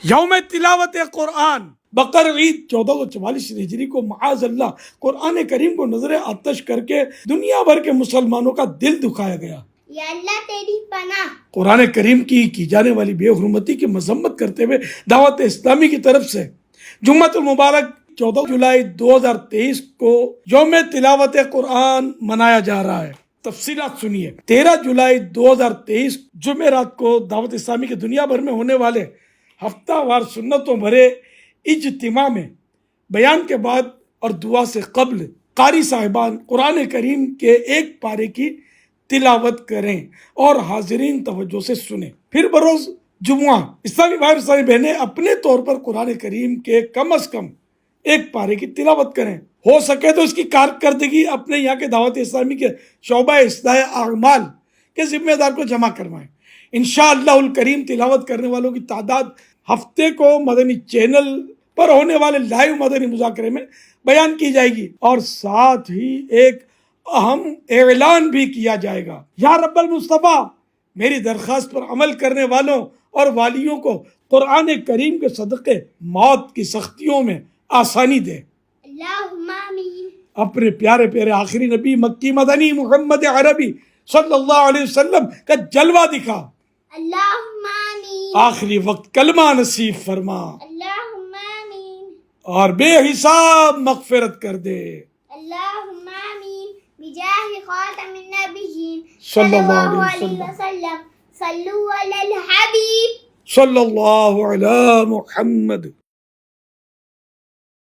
یوم تلاوت قرآن بقر عید 1444 ہجری کو معاذ اللہ قرآن کریم کو نظر آتش کر کے دنیا بھر کے مسلمانوں کا دل دکھایا گیا۔ یا اللہ تیری پناہ۔ قرآن کریم کی جانے والی بے حرمتی کی مذمت کرتے ہوئے دعوت اسلامی کی طرف سے جمعۃ المبارک 14 جولائی 2023 کو یوم تلاوت قرآن منایا جا رہا ہے۔ تفصیلات سنیے۔ 13 جولائی 2023 جمعرات کو دعوت اسلامی کے دنیا بھر میں ہونے والے ہفتہ وار سنتوں بھرے اجتماع میں بیان کے بعد اور دعا سے قبل قاری صاحبان قرآن کریم کے ایک پارے کی تلاوت کریں اور حاضرین توجہ سے سنیں۔ پھر بروز جمعہ اسلامی بھائی اسلامی بہنیں اپنے طور پر قرآن کریم کے کم از کم ایک پارے کی تلاوت کریں۔ ہو سکے تو اس کی کارکردگی اپنے یہاں کے دعوت اسلامی کے شعبہ اصلاح اعمال کے ذمہ دار کو جمع کروائیں۔ انشاءاللہ الکریم تلاوت کرنے والوں کی تعداد ہفتے کو مدنی چینل پر ہونے والے لائیو مدنی مذاکرے میں بیان کی جائے گی، اور ساتھ ہی ایک اہم اعلان بھی کیا جائے گا۔ یا رب المصطفیٰ میری درخواست پر عمل کرنے والوں اور والیوں کو قرآن کریم کے صدقے موت کی سختیوں میں آسانی دے۔ اللہم آمین۔ اپنے پیارے پیارے آخری نبی مکی مدنی محمد عربی صلی اللہ علیہ وسلم کا جلوہ دکھا۔ اللہم آمین۔ آخری وقت کلمہ نصیب فرما اللہم آمین۔ اور بے حساب مغفرت کر دے۔ اللہم آمین بجاہ خاتم النبیین صلی اللہ علیہ وسلم۔ صلو علی الحبیب صلی اللہ علی محمد۔